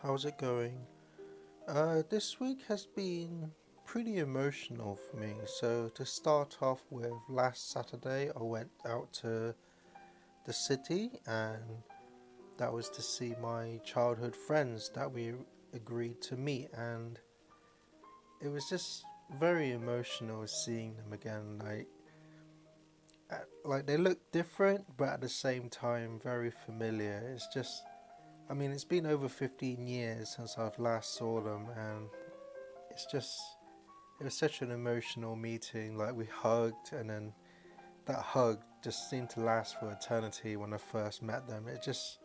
how's it going? This week has been pretty emotional for me. So, to start off with, last Saturday I went out to the city and that was to see my childhood friends that we agreed to meet, and it was just very emotional seeing them again. Like they look different, but at the same time very familiar. It's been over 15 years since I've last saw them, and it's just, it was such an emotional meeting. Like, we hugged, and then that hug just seemed to last for eternity when I first met them. It just,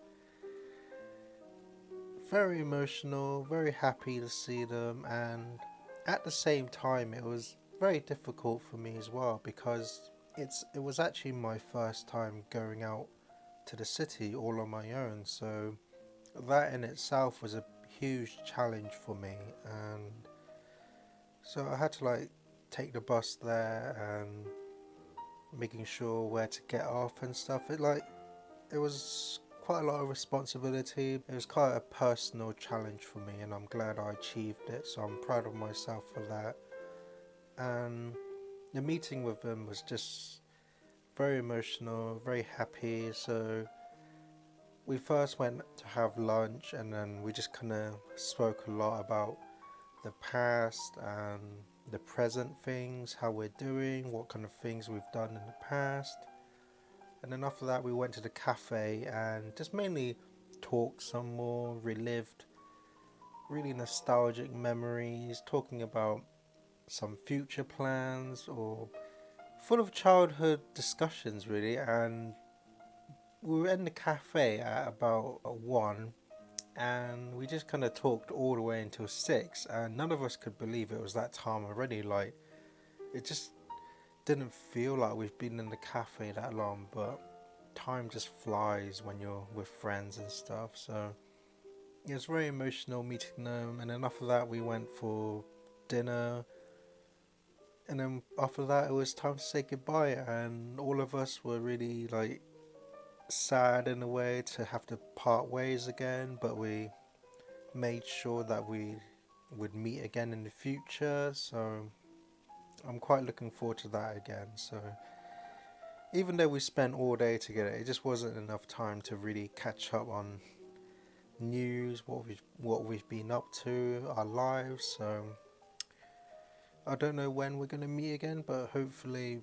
very emotional, very happy to see them, and at the same time, it was very difficult for me as well because it was actually my first time going out to the city all on my own. So that in itself was a huge challenge for me, and so I had to take the bus there and making sure where to get off and stuff. It was quite a lot of responsibility. It was quite a personal challenge for me, and I'm glad I achieved it, so I'm proud of myself for that. And the meeting with them was just very emotional, very happy. So we first went to have lunch, and then we just kind of spoke a lot about the past and the present things, how we're doing, what kind of things we've done in the past. And then after that, we went to the cafe and just mainly talked some more, relived really nostalgic memories, talking about some future plans, or full of childhood discussions, really. And we were in the cafe at about 1, and we just kind of talked all the way until 6, and none of us could believe it was that time already. Like, it just didn't feel like we've been in the cafe that long, but time just flies when you're with friends and stuff. So it was very emotional meeting them, and then after that we went for dinner, and then after that it was time to say goodbye, and all of us were really sad in a way to have to part ways again, but we made sure that we would meet again in the future. So I'm quite looking forward to that again. So even though we spent all day together, it just wasn't enough time to really catch up on news, what we've been up to, our lives. So I don't know when we're gonna meet again, but hopefully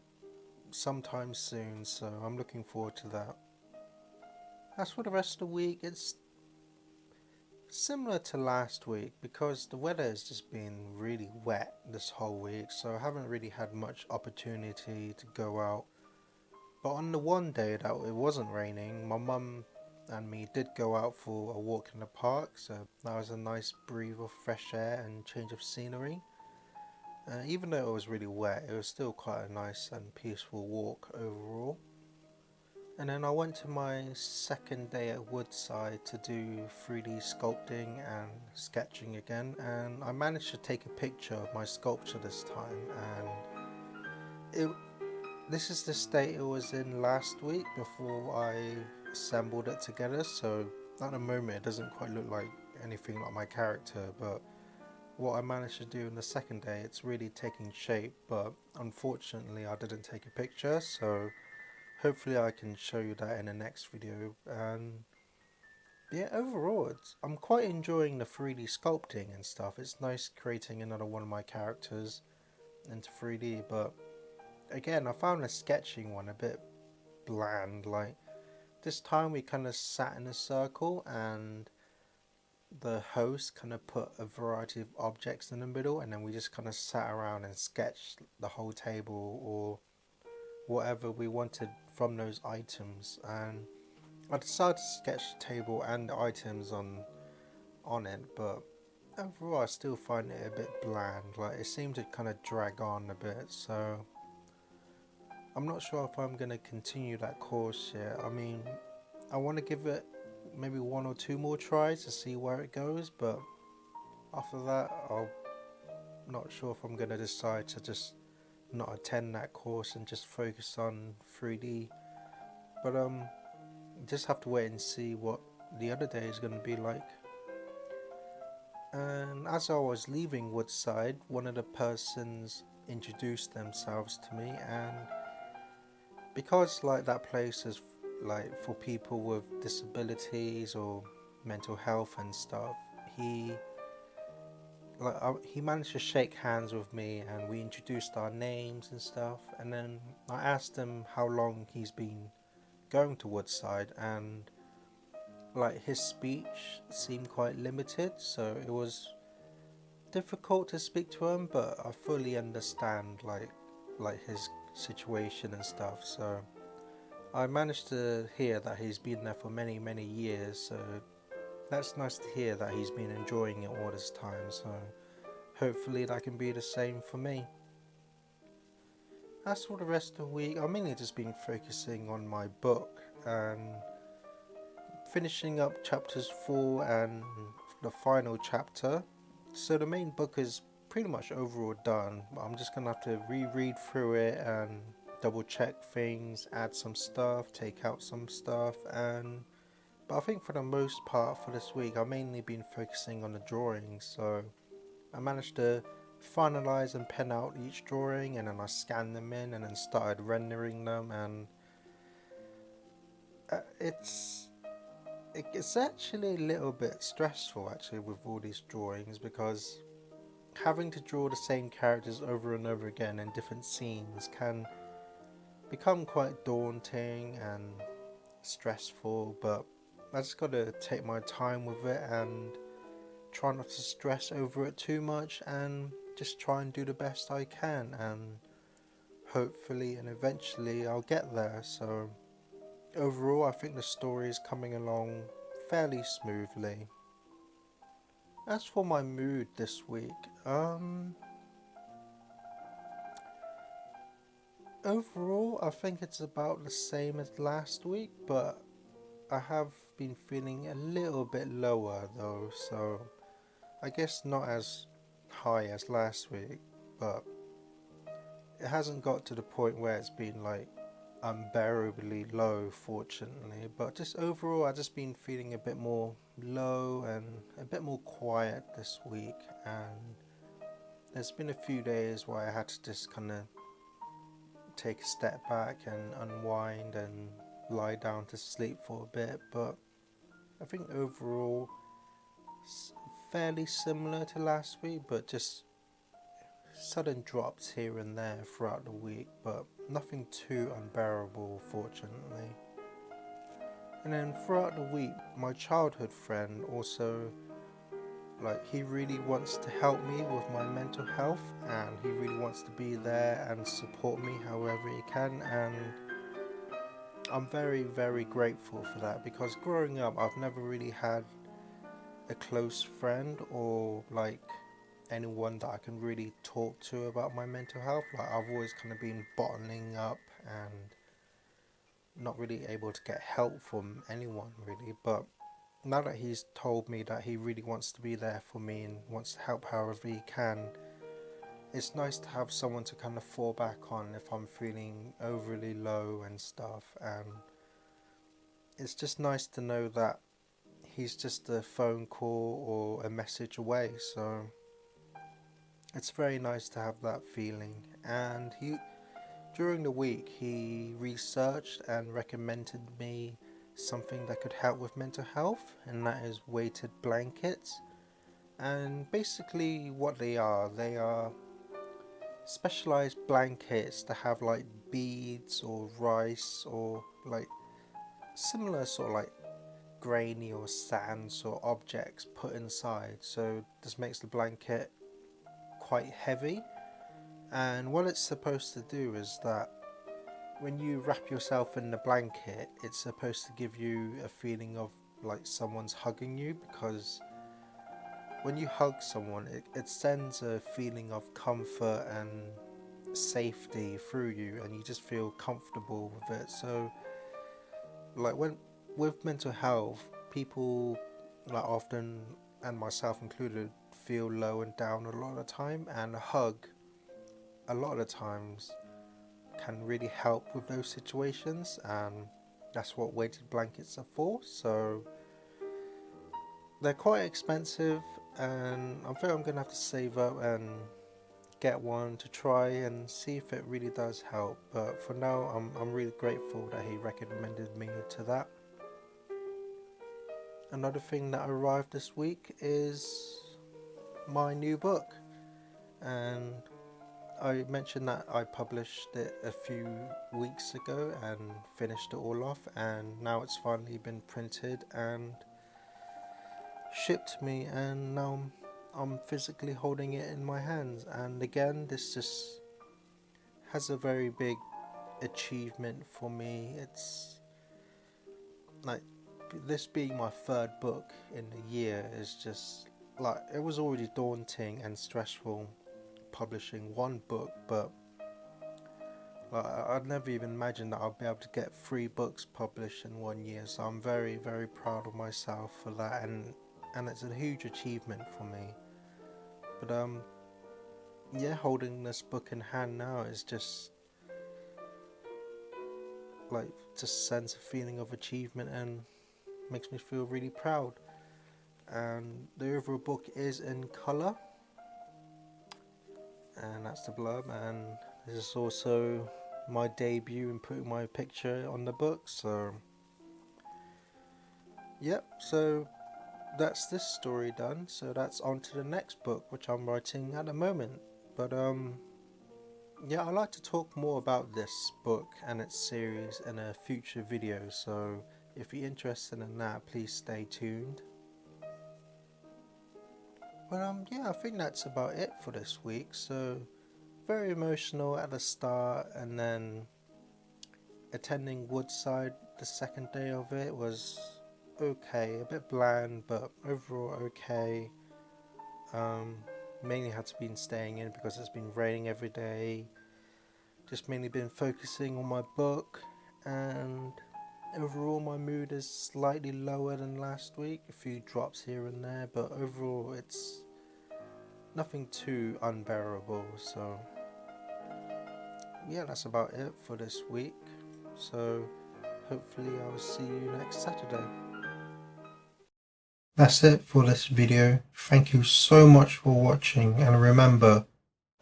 sometime soon. So I'm looking forward to that. As for the rest of the week, it's similar to last week because the weather has just been really wet this whole week, so I haven't really had much opportunity to go out. But on the one day that it wasn't raining, my mum and me did go out for a walk in the park, so that was a nice breathe of fresh air and change of scenery. Even though it was really wet, it was still quite a nice and peaceful walk overall. And then I went to my second day at Woodside to do 3D sculpting and sketching again, and I managed to take a picture of my sculpture this time, and this is the state it was in last week before I assembled it together. So at the moment it doesn't quite look like anything like my character, but what I managed to do in the second day, it's really taking shape. But unfortunately I didn't take a picture, so hopefully I can show you that in the next video. And yeah, overall I'm quite enjoying the 3D sculpting and stuff. It's nice creating another one of my characters into 3D, but again I found the sketching one a bit bland. Like, this time we kind of sat in a circle, and the host kind of put a variety of objects in the middle, and then we just kind of sat around and sketched the whole table or whatever we wanted from those items. And I decided to sketch the table and the items on it, but overall I still find it a bit bland. Like, it seemed to kind of drag on a bit, so I'm not sure if I'm going to continue that course yet. I mean, I want to give it maybe 1 or 2 more tries to see where it goes, but after that I'm not sure if I'm going to decide to just not attend that course and just focus on 3D. But just have to wait and see what the other day is going to be like. And as I was leaving Woodside, one of the persons introduced themselves to me, and because like that place is like for people with disabilities or mental health and stuff, he he managed to shake hands with me, and we introduced our names and stuff. And then I asked him how long he's been going to Woodside, and like his speech seemed quite limited, so it was difficult to speak to him. But I fully understand like his situation and stuff. So I managed to hear that he's been there for many years. So that's nice to hear that he's been enjoying it all this time. So hopefully that can be the same for me. As for the rest of the week, I've mainly just been focusing on my book and finishing up chapters 4 and the final chapter. So the main book is pretty much overall done. I'm just gonna have to reread through it and double check things, add some stuff, take out some stuff, and but I think for the most part for this week I've mainly been focusing on the drawings. So I managed to finalize and pen out each drawing, and then I scanned them in and then started rendering them, and uh, it's it's actually a little bit stressful actually with all these drawings, because having to draw the same characters over and over again in different scenes can become quite daunting and stressful. But I just gotta take my time with it and try not to stress over it too much, and just try and do the best I can, and hopefully and eventually I'll get there. So overall I think the story is coming along fairly smoothly. As for my mood this week, overall I think it's about the same as last week, but I have been feeling a little bit lower though, so I guess not as high as last week, but it hasn't got to the point where it's been like unbearably low, fortunately. But just overall, I've just been feeling a bit more low and a bit more quiet this week. And there's been a few days where I had to just kind of take a step back and unwind and lie down to sleep for a bit. But I think overall, it's fairly similar to last week, but just sudden drops here and there throughout the week, but nothing too unbearable, fortunately. And then throughout the week, my childhood friend also, like, he really wants to help me with my mental health, and he really wants to be there and support me however he can. And I'm very grateful for that, because growing up I've never really had a close friend or like anyone that I can really talk to about my mental health. Like, I've always kind of been bottling up and not really able to get help from anyone really. But now that he's told me that he really wants to be there for me and wants to help however he can, it's nice to have someone to kind of fall back on if I'm feeling overly low and stuff. And it's just nice to know that he's just a phone call or a message away. So it's very nice to have that feeling. And during the week, he researched and recommended me something that could help with mental health, and that is weighted blankets. And basically what they are specialized blankets that have like beads or rice or like similar sort of like grainy or sands or objects put inside. So this makes the blanket quite heavy. And what it's supposed to do is that when you wrap yourself in the blanket, it's supposed to give you a feeling of like someone's hugging you, because when you hug someone, it sends a feeling of comfort and safety through you, and you just feel comfortable with it. So like when with mental health, people like often, and myself included, feel low and down a lot of the time, and a hug a lot of the times can really help with those situations, and that's what weighted blankets are for. So they're quite expensive, and I think I'm gonna have to save up and get one to try and see if it really does help. But for now, I'm really grateful that he recommended me to that. Another thing that arrived this week is my new book, and I mentioned that I published it a few weeks ago and finished it all off, and now it's finally been printed and shipped to me, and now I'm physically holding it in my hands. And again, this just has a very big achievement for me. It's like this being my third book in a year is just like, it was already daunting and stressful publishing one book, but like, I'd never even imagined that I'd be able to get 3 books published in 1 year. So I'm very, very proud of myself for that, and it's a huge achievement for me. But yeah, holding this book in hand now is just like just sends a feeling of achievement and makes me feel really proud. And the overall book is in colour, and that's the blurb. And this is also my debut in putting my picture on the book. So yep, so that's this story done. So that's on to the next book, which I'm writing at the moment. But yeah, I'd like to talk more about this book and its series in a future video, so if you're interested in that, please stay tuned. But yeah, I think that's about it for this week. So very emotional at the start, and then attending Woodside the second day of it was okay, a bit bland, but overall okay. Mainly had to be staying in because it's been raining every day. Just mainly been focusing on my book, and overall my mood is slightly lower than last week, a few drops here and there, but overall it's nothing too unbearable. So yeah, that's about it for this week. So hopefully I'll see you next Saturday. That's it for this video. Thank you so much for watching, and remember,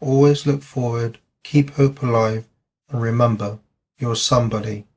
always look forward, keep hope alive, and remember, you're somebody.